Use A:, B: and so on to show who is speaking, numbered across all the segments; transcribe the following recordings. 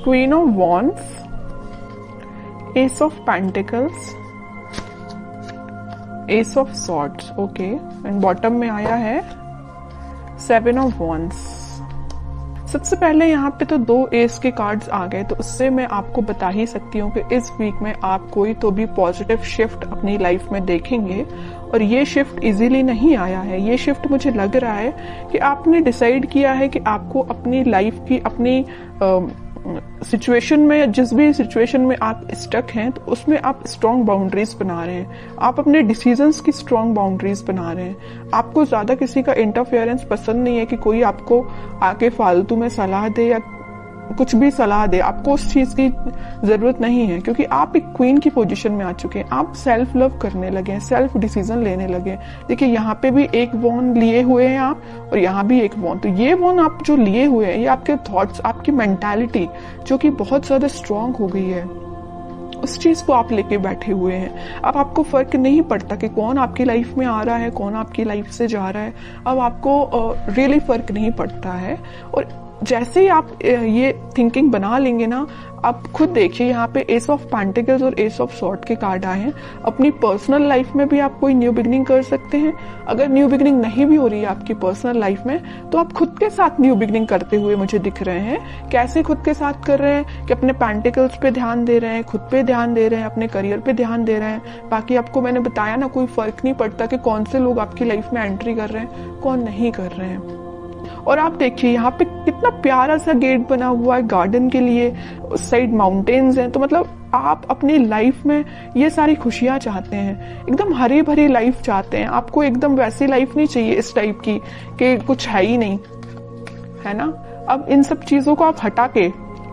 A: Queen of wands, S of pentacles, S of swords, okay, and bottom में आया है 7 of wands. सबसे पहले यहाँ पे तो 2 एस के कार्ड्स आ गए, तो उससे मैं आपको बता ही सकती हूँ कि इस वीक में आप कोई तो भी पॉजिटिव शिफ्ट अपनी लाइफ में देखेंगे। और ये शिफ्ट इजीली नहीं आया है, ये शिफ्ट मुझे लग रहा है कि आपने डिसाइड किया है कि आपको अपनी लाइफ की, अपनी सिचुएशन में, जिस भी सिचुएशन में आप स्टक हैं, तो उसमें आप स्ट्रॉन्ग बाउंड्रीज बना रहे हैं, आप अपने डिसीजंस की स्ट्रॉन्ग बाउंड्रीज बना रहे हैं। आपको ज्यादा किसी का इंटरफेरेंस पसंद नहीं है कि कोई आपको आके फालतू में सलाह दे या कुछ भी सलाह दे, आपको उस चीज की जरूरत नहीं है, क्योंकि आप एक क्वीन की पोजीशन में आ चुके हैं। आप सेल्फ लव करने लगे हैं, सेल्फ डिसीजन लेने लगे हैं। देखिए यहाँ पे भी एक वॉन्ड लिए हुए हैं आप, और यहाँ भी एक वॉन्ड। तो ये वॉन्ड आप जो लिए हुए हैं, ये आपके थॉट्स, आपकी मेंटालिटी जो कि बहुत ज्यादा स्ट्रांग हो गई है, उस चीज को आप लेके बैठे हुए हैं। अब आपको फर्क नहीं पड़ता कि कौन आपकी लाइफ में आ रहा है, कौन आपकी लाइफ से जा रहा है। अब आपको रियली फर्क नहीं पड़ता है। और जैसे ही आप ये थिंकिंग बना लेंगे ना, आप खुद देखिए यहाँ पे एस ऑफ पेंटिकल्स और एस ऑफ सॉर्ड के कार्ड आए हैं। अपनी पर्सनल लाइफ में भी आप कोई न्यू बिगनिंग कर सकते हैं। अगर न्यू बिगनिंग नहीं भी हो रही है आपकी पर्सनल लाइफ में, तो आप खुद के साथ न्यू बिगनिंग करते हुए मुझे दिख रहे हैं। कैसे खुद के साथ कर रहे हैं कि अपने पेंटिकल्स पे ध्यान दे रहे हैं, खुद पे ध्यान दे रहे हैं, अपने करियर पे ध्यान दे रहे हैं। बाकी आपको मैंने बताया ना, कोई फर्क नहीं पड़ता कि कौन से लोग आपकी लाइफ में एंट्री कर रहे हैं, कौन नहीं कर रहे हैं। और आप देखिए यहाँ पे कितना प्यारा सा गेट बना हुआ है गार्डन के लिए, उस साइड माउंटेन्स हैं। तो मतलब आप अपनी लाइफ में ये सारी खुशियां चाहते हैं, एकदम हरी भरी लाइफ चाहते हैं। आपको एकदम वैसी लाइफ नहीं चाहिए इस टाइप की कि कुछ है ही नहीं, है ना। अब इन सब चीजों को आप हटा के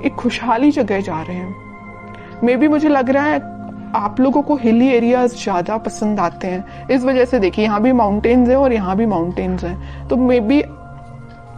A: एक खुशहाली जगह जा रहे हैं। मे बी मुझे लग रहा है आप लोगों को हिली एरियाज ज्यादा पसंद आते हैं, इस वजह से देखिए यहाँ भी माउंटेन्स हैं और यहाँ भी माउंटेन्स हैं। तो मे बी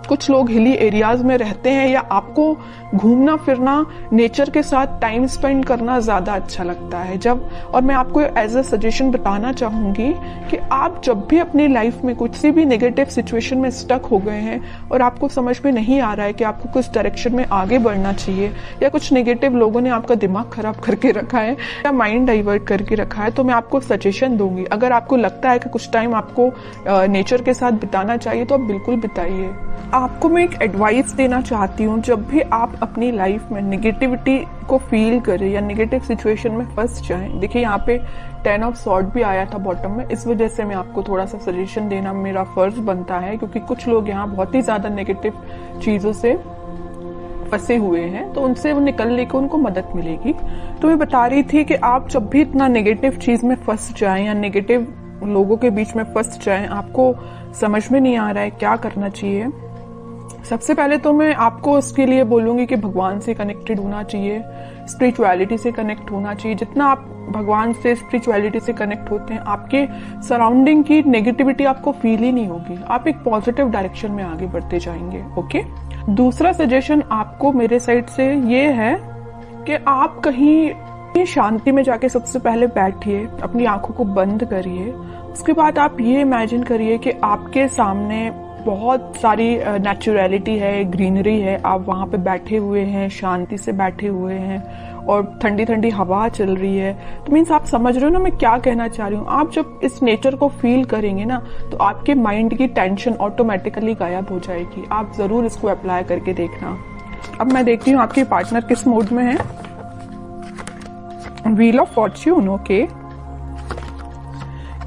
A: कुछ लोग हिली एरियाज में रहते हैं, या आपको घूमना फिरना, नेचर के साथ टाइम स्पेंड करना ज्यादा अच्छा लगता है। जब, और मैं आपको एज अ सजेशन बताना चाहूंगी कि आप जब भी अपनी लाइफ में कुछ सी भी नेगेटिव सिचुएशन में स्टक हो गए हैं और आपको समझ में नहीं आ रहा है कि आपको कुछ डायरेक्शन में आगे बढ़ना चाहिए, या कुछ नेगेटिव लोगों ने आपका दिमाग खराब करके रखा है या माइंड डाइवर्ट करके रखा है, तो मैं आपको सजेशन दूंगी। अगर आपको लगता है कि कुछ टाइम आपको नेचर के साथ बिताना चाहिए, तो आप बिल्कुल बिताइए। आपको मैं एक एडवाइस देना चाहती हूँ, जब भी आप अपनी लाइफ में नेगेटिविटी को फील करें या नेगेटिव सिचुएशन में फंस जाएं, देखिए यहाँ पे 10 ऑफ सॉर्ड भी आया था बॉटम में, इस वजह से मैं आपको थोड़ा सा सजेशन देना मेरा फर्ज बनता है, क्योंकि कुछ लोग यहाँ बहुत ही ज्यादा नेगेटिव चीजों से फंसे हुए हैं, तो उनसे वो निकलने को उनको मदद मिलेगी। तो मैं बता रही थी कि आप जब भी इतना नेगेटिव चीज में फंस जाएं या नेगेटिव लोगों के बीच में फंस जाएं, आपको समझ में नहीं आ रहा है क्या करना चाहिए, सबसे पहले तो मैं आपको उसके लिए बोलूंगी कि भगवान से कनेक्टेड होना चाहिए, स्पिरिचुअलिटी से कनेक्ट होना चाहिए। जितना आप भगवान से, स्पिरिचुअलिटी से कनेक्ट होते हैं, आपके सराउंडिंग की नेगेटिविटी आपको फील ही नहीं होगी, आप एक पॉजिटिव डायरेक्शन में आगे बढ़ते जाएंगे। ओके। दूसरा सजेशन आपको मेरे साइड से ये है कि आप कहीं शांति में जाके सबसे पहले बैठिए, अपनी आंखों को बंद करिए। उसके बाद आप ये इमेजिन करिए कि आपके सामने बहुत सारी नेचुरलिटी है, ग्रीनरी है, आप वहां पे बैठे हुए हैं, शांति से बैठे हुए हैं, और ठंडी ठंडी हवा चल रही है। तो मीन्स आप समझ रहे हो ना मैं क्या कहना चाह रही हूँ। आप जब इस नेचर को फील करेंगे ना, तो आपके माइंड की टेंशन ऑटोमेटिकली गायब हो जाएगी। आप जरूर इसको अप्लाई करके देखना। अब मैं देखती हूँ आपके पार्टनर किस मूड में है। Wheel of Fortune, okay,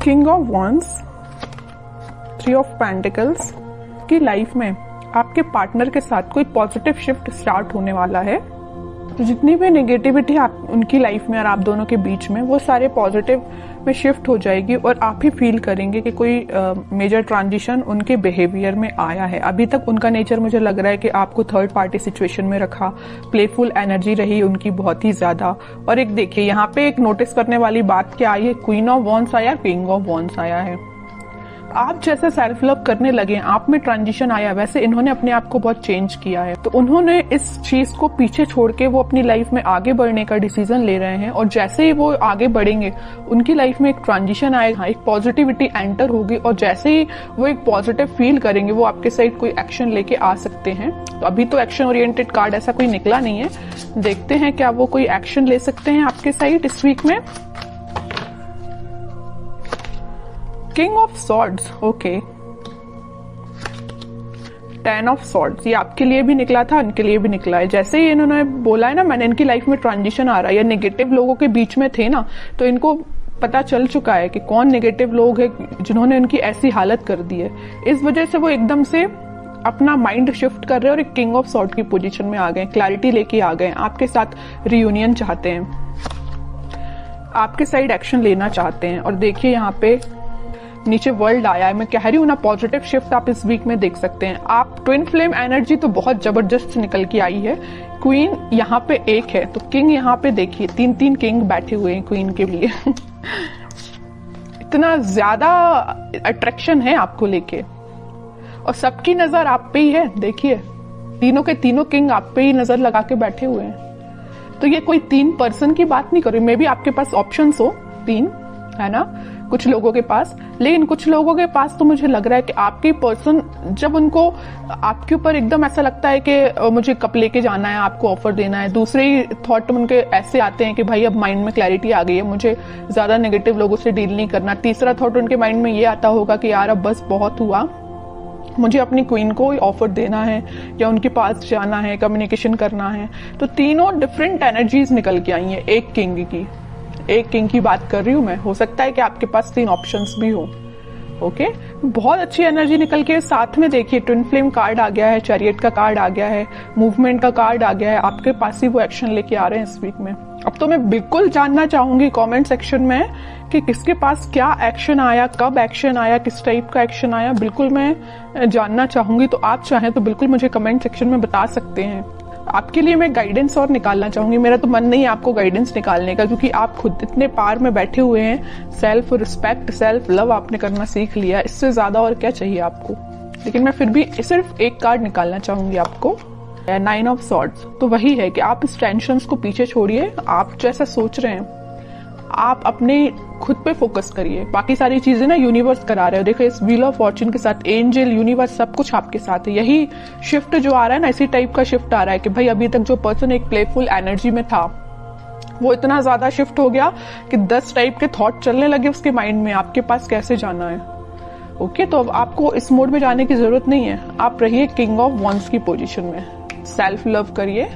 A: king of wands, 3 of pentacles. की लाइफ में आपके पार्टनर के साथ कोई पॉजिटिव शिफ्ट स्टार्ट होने वाला है। तो जितनी भी नेगेटिविटी आप उनकी लाइफ में और आप दोनों के बीच में, वो सारे पॉजिटिव में शिफ्ट हो जाएगी, और आप ही फील करेंगे कि कोई मेजर ट्रांजिशन उनके बिहेवियर में आया है। अभी तक उनका नेचर मुझे लग रहा है कि आपको थर्ड पार्टी सिचुएशन में रखा, प्लेफुल एनर्जी रही उनकी बहुत ही ज्यादा। और एक देखिए यहाँ पे एक नोटिस करने वाली बात क्या आई है, क्वीन ऑफ वॉन्ड्स आया, किंग ऑफ वॉन्ड्स आया है। आप जैसे सेल्फ लव करने लगे, आप में ट्रांजिशन आया, वैसे इन्होंने अपने आप को बहुत चेंज किया है। तो उन्होंने इस चीज को पीछे छोड़ के वो अपनी लाइफ में आगे बढ़ने का डिसीजन ले रहे हैं, और जैसे ही वो आगे बढ़ेंगे उनकी लाइफ में एक ट्रांजिशन आएगा, एक पॉजिटिविटी एंटर होगी, और जैसे ही वो एक पॉजिटिव फील करेंगे वो आपके साइड कोई एक्शन लेके आ सकते हैं। तो अभी तो एक्शन ओरिएंटेड कार्ड ऐसा कोई निकला नहीं है, देखते हैं क्या वो कोई एक्शन ले सकते हैं आपके साइड इस वीक में। King of swords, okay, 10 of swords, ये आपके लिए भी निकला था, इनके लिए भी निकला है। जैसे ही इन्होंने बोला है ना, मैंने इनकी लाइफ में ट्रांजिशन आ रहा है, या नेगेटिव लोगों के बीच में थे ना, तो इनको पता चल चुका है कि कौन नेगेटिव लोग हैं जिन्होंने इनकी ऐसी हालत कर दी है। इस वजह से वो एकदम से अपना माइंड शिफ्ट कर रहे हैं और एक किंग ऑफ सॉर्ड की पोजीशन में आ गए, क्लैरिटी लेके आ गए, आपके साथ रियूनियन चाहते हैं, आपके साइड एक्शन लेना चाहते हैं। और देखिए यहाँ पे नीचे वर्ल्ड आया है, मैं कह रही हूँ ना, पॉजिटिव शिफ्ट आप इस वीक में देख सकते हैं। आप ट्विन फ्लेम एनर्जी तो बहुत जबरदस्त निकल के आई है। क्वीन यहाँ पे एक है, तो किंग यहाँ पे देखिए 3-3 किंग बैठे हुए हैं क्वीन के लिए इतना ज्यादा अट्रैक्शन है आपको लेके, और सबकी नजर आप पे ही है। देखिए तीनों के तीनों किंग आप पे ही नजर लगा के बैठे हुए हैं। तो ये कोई 3 पर्सन की बात नहीं कर रही, मे बी आपके पास ऑप्शंस हो 3, है ना, कुछ लोगों के पास, लेकिन कुछ लोगों के पास तो मुझे लग रहा है कि आपके पर्सन जब उनको आपके ऊपर एकदम ऐसा लगता है कि मुझे कप लेके जाना है, आपको ऑफर देना है, दूसरे ही थॉट उनके ऐसे आते हैं कि भाई अब माइंड में क्लैरिटी आ गई है, मुझे ज्यादा नेगेटिव लोगों से डील नहीं करना। तीसरा थॉट उनके माइंड में ये आता होगा कि यार अब बस बहुत हुआ, मुझे अपनी क्वीन को ऑफर देना है या उनके पास जाना है, कम्युनिकेशन करना है। तो तीनों डिफरेंट एनर्जीज निकल के आई हैं एक किंग की बात कर रही हूं मैं। हो सकता है कि आपके पास 3 ऑप्शंस भी हो। ओके, बहुत अच्छी एनर्जी निकल के साथ में देखिए ट्विन फ्लेम कार्ड आ गया है, चैरियट का कार्ड आ गया है, मूवमेंट का कार्ड आ गया है, आपके पास ही वो एक्शन लेके आ रहे हैं इस वीक में। अब तो मैं बिल्कुल जानना चाहूंगी कमेंट सेक्शन में कि किसके पास क्या एक्शन आया, कब एक्शन आया, किस टाइप का एक्शन आया, बिल्कुल मैं जानना चाहूंगी। तो आप चाहें तो बिल्कुल मुझे कमेंट सेक्शन में बता सकते हैं। आपके लिए मैं गाइडेंस और निकालना चाहूंगी, मेरा तो मन नहीं है आपको गाइडेंस निकालने का, क्योंकि आप खुद इतने पार में बैठे हुए हैं। सेल्फ रिस्पेक्ट, सेल्फ लव आपने करना सीख लिया, इससे ज्यादा और क्या चाहिए आपको। लेकिन मैं फिर भी सिर्फ एक कार्ड निकालना चाहूंगी आपको, 9 ऑफ सॉर्ड्स। तो वही है कि आप इस टेंशन को पीछे छोड़िए, आप जैसा सोच रहे हैं आप अपने खुद पे फोकस करिए, बाकी सारी चीजें ना यूनिवर्स करा रहे हो। देखो इस व्हील ऑफ फॉर्च्यून के साथ एंजल, यूनिवर्स, सब कुछ आपके साथ है। यही शिफ्ट जो आ रहा है ना, इसी टाइप का शिफ्ट आ रहा है कि भाई अभी तक जो पर्सन एक प्लेफुल एनर्जी में था वो इतना ज्यादा शिफ्ट हो गया कि 10 टाइप के थॉट चलने लगे उसके माइंड में, आपके पास कैसे जाना है। ओके, तो अब आपको इस मोड में जाने की जरूरत नहीं है, आप रहिए किंग ऑफ वंस की पोजीशन में, सेल्फ लव करिए।